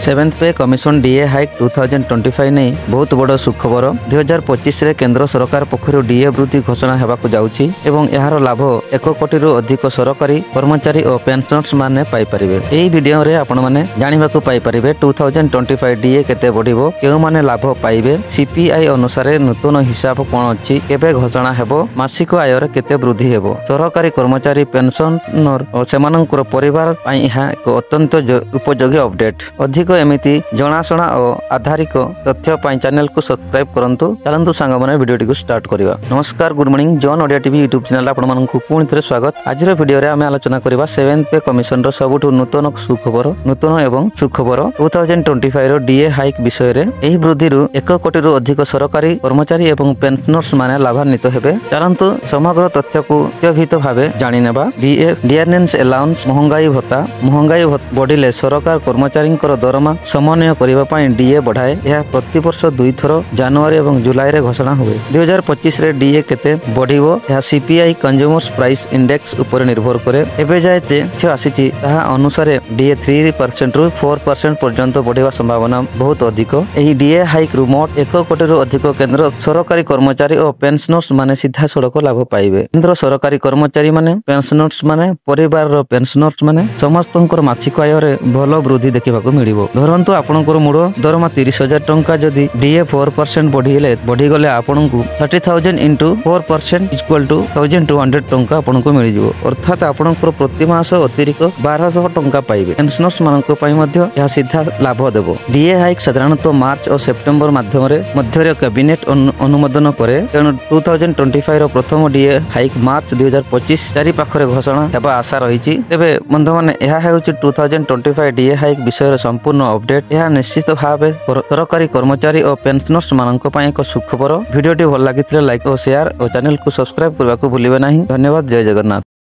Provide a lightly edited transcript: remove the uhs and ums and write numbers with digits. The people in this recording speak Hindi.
सेवेंथ पे कमिशन डीए हाइक 2025 नहीं बहुत बड़ सुखबर 2025 रे केंद्र सरकार पक्षर डीए वृद्धि घोषणा होगाक जाउछि एवं यार लाभ 1 कोटी रु अधिक सरकारी कर्मचारी और पेंशनर्स माने पाई परिबे। एही वीडियो रे आपण माने जानिबाकू पाई परिबे 2025 डीए केते बढ़िबो, केउ माने लाभ पाइबे, सीपीआई अनुसार नूतन हिसाब कोन अछि, केबे घोषणा हेबो, मासिक आय रे केते वृद्धि हेबो, सरकारी कर्मचारी पेंशनर और सेमानंकर परिवार पई ଏହା ଏକ ଅत्यନ୍ତ ଉପଯୋଗୀ अपडेट। अधिक एमिति जनाशुना और आधारिक तथ्य पाई चैनल को सब्सक्राइब करंतु। चलंतु सांग माने वीडियो को स्टार्ट करिवा। नमस्कार, good morning, John Odia TV YouTube channel आपण मानकु पुणी थे स्वागत। आज वीडियो रे आमे आलोचना करिवा 7th पे कमिशन रो सबुठु नूतन एवं सुखबर 2025 रो डीए हाइक विषय रे। एही वृद्धि रु 1 कोटी रु अधिक सरकारी कर्मचारी एवं पेंशनर्स माने लाभान्वित हेबे। चलंतु समग्र तथ्य को अत्यधिक भाबे जानि नेबा। डियरनेंस अलाउंस महंगाई बढ़िले सरकार कर्मचारी दरमा समन्वय करने डीए बढ़ाए। यह प्रति वर्ष 2 थर जनवरी और जुलाई रे घोषणा हुए। 2025 रे डीए केते बढ़िबो यह सीपीआई कंज्यूमर्स प्राइस इंडेक्स उपर निर्भर करे। एबे जाय तथ्य आसीछि ताहा अनुसार डीए 3% रु 4% पर्यंत बढ़िबा संभावना बहुत अधिक। एही डीए हाइक रु मोट 1 कोटी रु अधिक केंद्र सरकारी कर्मचारी और पेंशनर्स माने सीधा सड़क लाभ पाइबे। केंद्र सरकारी कर्मचारी माने, पेंशनर्स माने, परिवार रो पेंशनर्स माने समस्तंकर मासिक आय रे भल वृद्धि देखा मिलिबो। धरंतु आपनकर मूल दरमा 30,000 टंका जदि डीए 4% बढ़ीगले आपनकु 30,000 इंटू 4% इक्वल टू 1200 टंका आपनकु मिलिजिवो। अर्थात आपनकर प्रति मास अतिरिक्त 1200 टंका पाइबे। पेंशनर्स मानक पई मध्य यह सीधा लाभ देबो। डीए हाइक साधारणतः मार्च और सेप्टेम्बर मध्य कैबिनेट अनुमोदन करे। तेणु 2025 रो प्रथम डीए हाइक मार्च 2025 चारि पाखरे घोषणा हेबा आशा रहिछि। तेबे बंधु माने यह हेउछि 2025 डीए हाइक विषय संपूर्ण अपडेट। यह निश्चित भाव सरकारी कर्मचारी और पेंशनर्स मानक पई एक सुखबर। वीडियो टी भल लागिथिले लाइक और शेयर और चैनल को सब्सक्राइब करबा को भूलिबे नाही। धन्यवाद। जय जगन्नाथ।